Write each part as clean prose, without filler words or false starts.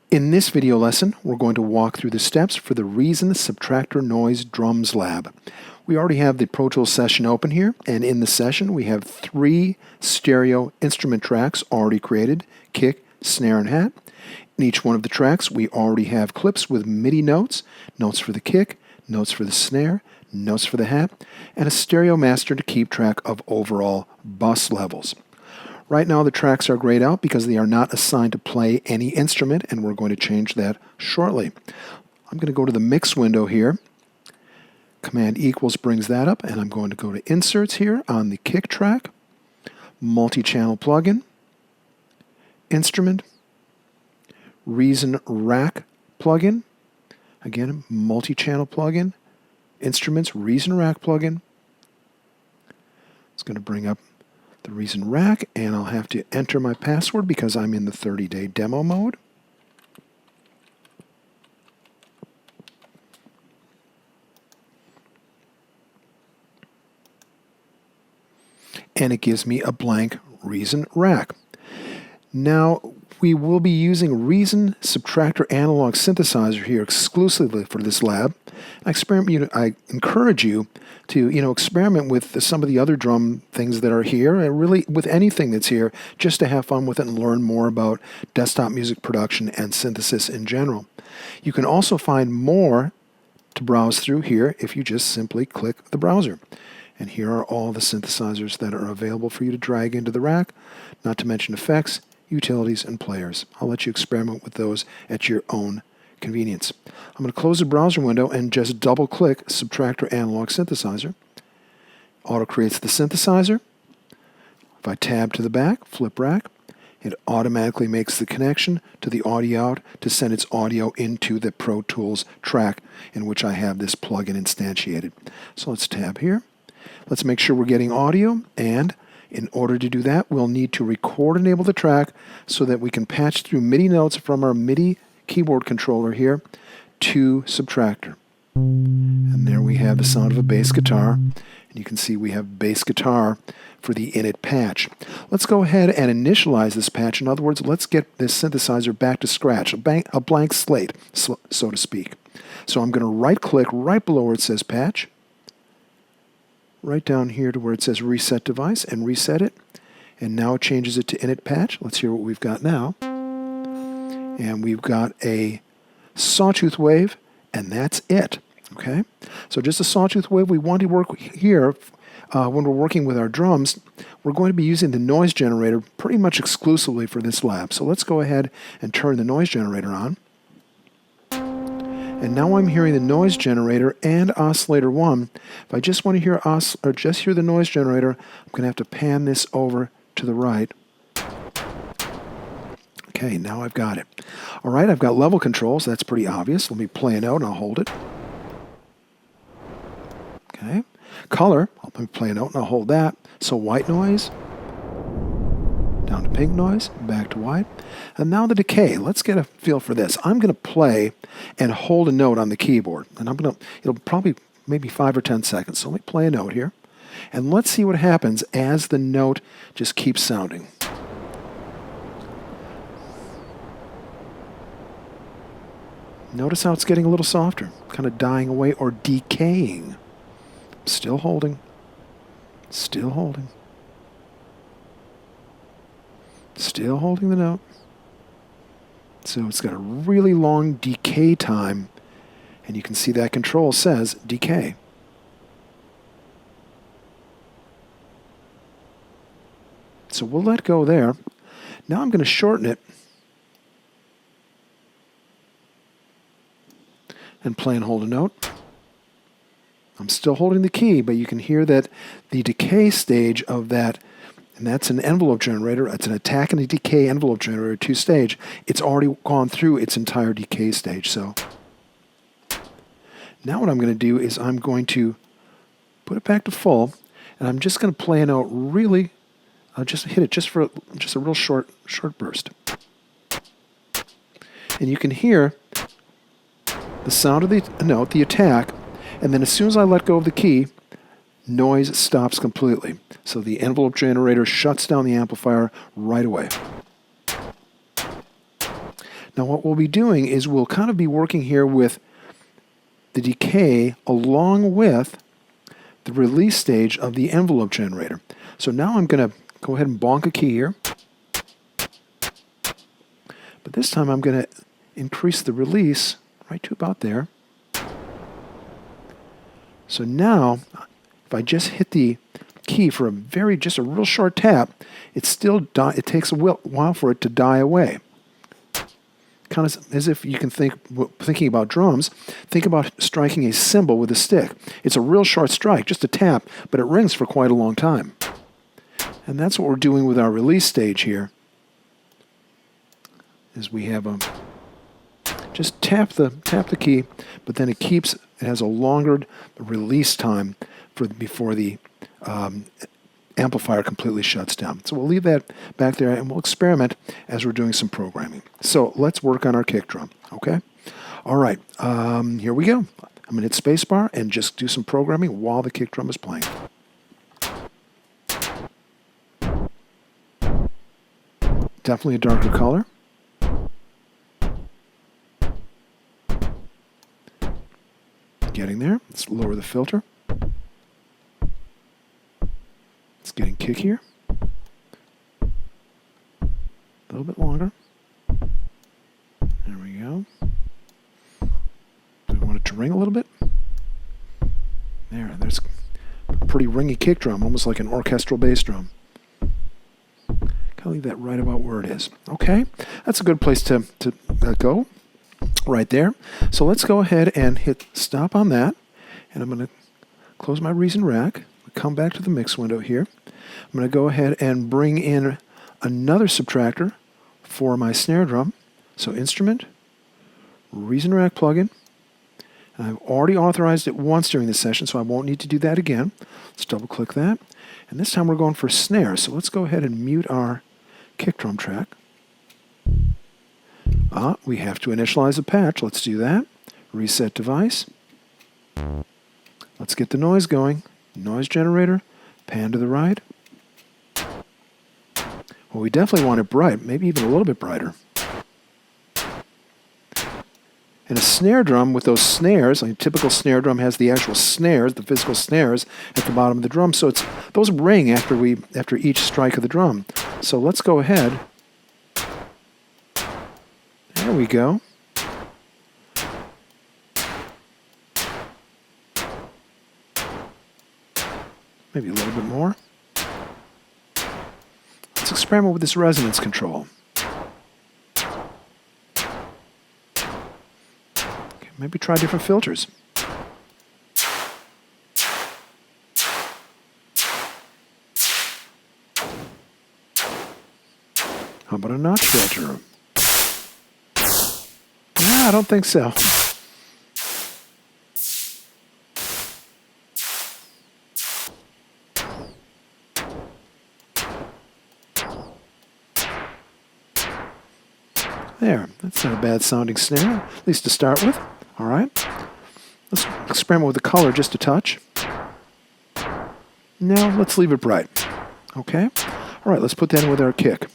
In this video lesson, we're going to walk through the steps for the Reason Subtractor Noise Drums Lab. We already have the Pro Tools session open here, and in the session we have 3 stereo instrument tracks already created: kick, snare, and hat. In each one of the tracks we already have clips with MIDI notes, notes for the kick, notes for the snare, notes for the hat, and a stereo master to keep track of overall bus levels. Right now the tracks are grayed out because they are not assigned to play any instrument, and we're going to change that shortly. I'm going to go to the mix window here. Command equals brings that up, and I'm going to go to inserts here on the kick track, multi-channel plugin, instrument, Reason rack plugin, again multi-channel plugin, instruments, Reason rack plugin. It's going to bring up the Reason rack, and I'll have to enter my password because I'm in the 30-day demo mode. And it gives me a blank Reason rack. Now we will be using Reason Subtractor analog synthesizer here exclusively for this lab. I encourage you to experiment with some of the other drum things that are here, and really with anything that's here, just to have fun with it and learn more about desktop music production and synthesis in general. You can also find more to browse through here if you just simply click the browser. And here are all the synthesizers that are available for you to drag into the rack, not to mention effects, utilities, and players. I'll let you experiment with those at your own convenience. I'm going to close the browser window and just double-click Subtractor Analog Synthesizer. Auto creates the synthesizer. If I tab to the back, flip rack, it automatically makes the connection to the audio out to send its audio into the Pro Tools track in which I have this plugin instantiated. So let's tab here. Let's make sure we're getting audio, and in order to do that, we'll need to record enable the track so that we can patch through MIDI notes from our MIDI keyboard controller here to Subtractor. And there we have the sound of a bass guitar. And you can see we have bass guitar for the init patch. Let's go ahead and initialize this patch. In other words, let's get this synthesizer back to scratch, a blank slate, so to speak. So I'm going to right-click right below where it says patch, right down here to where it says reset device, and reset it. And now it changes it to init patch. Let's hear what we've got now. And we've got a sawtooth wave, and that's it. Okay, so just a sawtooth wave. We want to work here when we're working with our drums. We're going to be using the noise generator pretty much exclusively for this lab. So let's go ahead and turn the noise generator on. And now I'm hearing the noise generator and oscillator 1. If I just want to hear the noise generator, I'm going to have to pan this over to the right. Okay, now I've got it. All right, I've got level controls. That's pretty obvious. Let me play a note and I'll hold it. Okay, color. Let me play a note and I'll hold that. So white noise, down to pink noise, back to white. And now the decay. Let's get a feel for this. I'm going to play and hold a note on the keyboard. And it'll probably maybe 5 or 10 seconds. So let me play a note here. And let's see what happens as the note just keeps sounding. Notice how it's getting a little softer, kind of dying away or decaying. Still holding. Still holding. Still holding the note. So it's got a really long decay time, and you can see that control says decay. So we'll let go there. Now I'm going to shorten it and play and hold a note. I'm still holding the key, but you can hear that the decay stage of that, and that's an envelope generator. It's an attack and a decay envelope generator, 2-stage. It's already gone through its entire decay stage. So now what I'm going to do is I'm going to put it back to full, and I'm just going to play a note really. I'll just hit it just for a real short burst. And you can hear the sound of the note, the attack, and then as soon as I let go of the key, noise stops completely. So the envelope generator shuts down the amplifier right away. Now what we'll be doing is we'll kind of be working here with the decay along with the release stage of the envelope generator. So now I'm going to go ahead and bonk a key here. But this time I'm going to increase the release right to about there. So now, if I just hit the key for just a real short tap, it takes a while for it to die away. Kind of as if you can thinking about drums, think about striking a cymbal with a stick. It's a real short strike, just a tap, but it rings for quite a long time. And that's what we're doing with our release stage here. Is we have just tap the key, but then it has a longer release time before the amplifier completely shuts down. So we'll leave that back there and we'll experiment as we're doing some programming. So let's work on our kick drum, okay? All right, here we go. I'm going to hit spacebar and just do some programming while the kick drum is playing. Definitely a darker color. Getting there. Let's lower the filter. It's getting kickier. A little bit longer. There we go. Do we want it to ring a little bit? There's a pretty ringy kick drum, almost like an orchestral bass drum. I'll leave that right about where it is. Okay, that's a good place to go. Right there. So let's go ahead and hit stop on that. And I'm going to close my Reason rack. Come back to the mix window here. I'm going to go ahead and bring in another subtractor for my snare drum. So Instrument, Reason rack plugin. And I've already authorized it once during this session, so I won't need to do that again. Let's double click that. And this time we're going for snare. So let's go ahead and mute our kick drum track. We have to initialize a patch. Let's do that. Reset device. Let's get the noise going. Noise generator. Pan to the right. Well, we definitely want it bright, maybe even a little bit brighter. And a snare drum with those snares, a typical snare drum has the actual snares, the physical snares at the bottom of the drum. So those ring after each strike of the drum. So let's go ahead. There we go. Maybe a little bit more. Let's experiment with this resonance control. Okay, maybe try different filters. How about a notch filter? I don't think so. There, that's not a bad sounding snare, at least to start with. All right. Let's experiment with the color just a touch. Now let's leave it bright. Okay. All right, let's put that in with our kick.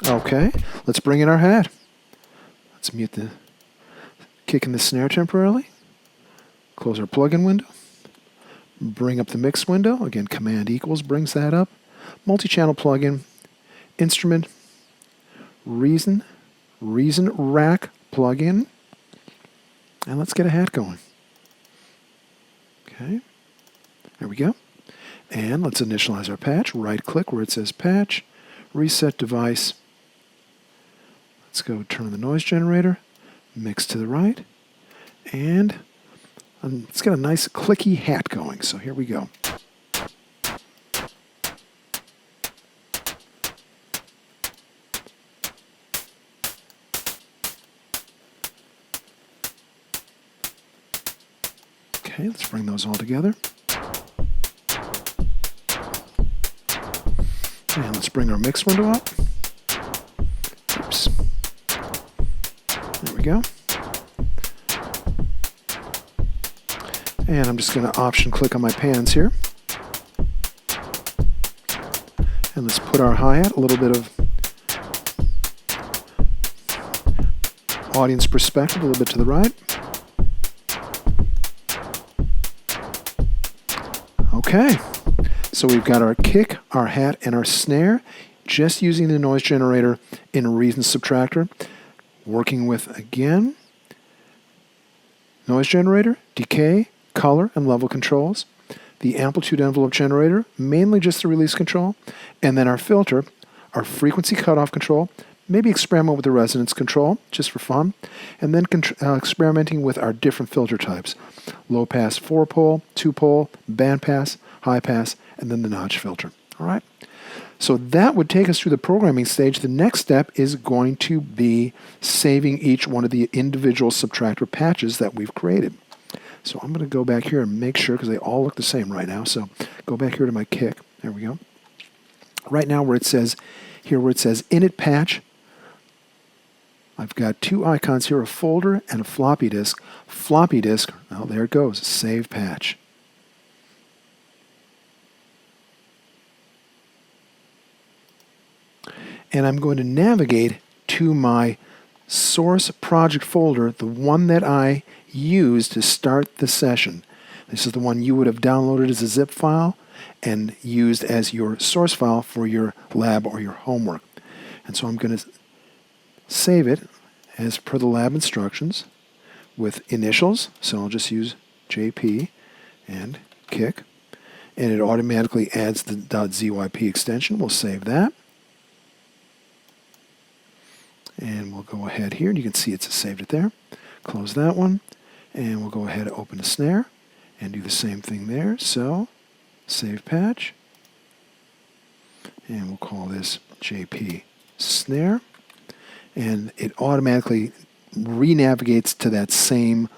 Okay, let's bring in our hat. Let's mute the kick and the snare temporarily. Close our plugin window. Bring up the mix window. Again, Command equals brings that up. Multi-channel plugin, Instrument, Reason rack plugin. And let's get a hat going. Okay, there we go. And let's initialize our patch. Right-click where it says patch. Reset device. Let's go turn on the noise generator, mix to the right, and it's got a nice clicky hat going. So here we go. Okay, let's bring those all together. And let's bring our mix window up. Oops. go. And I'm just going to option click on my pans here. And let's put our hi-hat, a little bit of audience perspective, a little bit to the right. Okay, so we've got our kick, our hat, and our snare, just using the noise generator in Reason Subtractor. Working with, again, noise generator, decay, color, and level controls. The amplitude envelope generator, mainly just the release control. And then our filter, our frequency cutoff control, maybe experiment with the resonance control, just for fun. And then experimenting with our different filter types. Low pass 4-pole, 2-pole, band pass, high pass, and then the notch filter. All right? So that would take us through the programming stage. The next step is going to be saving each one of the individual Subtractor patches that we've created. So I'm going to go back here and make sure, because they all look the same right now. So go back here to my kick. There we go. Right now where it says init patch, I've got two icons here, a folder and a floppy disk. Floppy disk, oh, there it goes, save patch. And I'm going to navigate to my source project folder, the one that I used to start the session. This is the one you would have downloaded as a zip file and used as your source file for your lab or your homework. And so I'm going to save it as per the lab instructions with initials. So I'll just use JP and kick. And it automatically adds the .zyp extension. We'll save that. And we'll go ahead here, and you can see it's saved it there. Close that one, and we'll go ahead and open the snare and do the same thing there. So, save patch, and we'll call this JP snare, and it automatically re-navigates to that same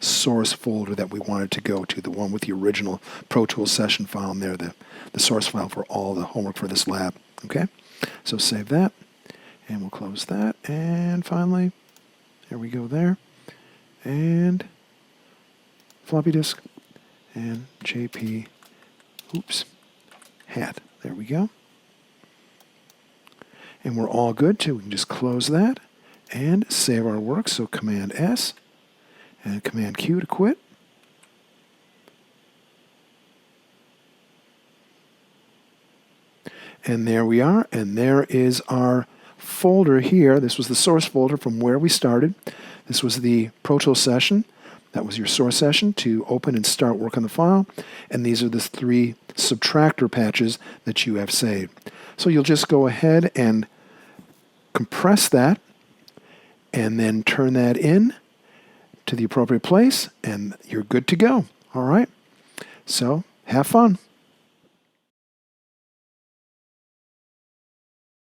source folder that we wanted to go to, the one with the original Pro Tools session file in there, the source file for all the homework for this lab. Okay, so save that. And we'll close that. And finally, there we go there. And floppy disk. And JP, hat. There we go. And we're all good too. We can just close that and save our work. So Command S and Command Q to quit. And there we are. And there is our folder here. This was the source folder from where we started. This was the Pro Tools session. That was your source session to open and start work on the file. And these are the 3 Subtractor patches that you have saved. So you'll just go ahead and compress that and then turn that in to the appropriate place and you're good to go. All right. So have fun.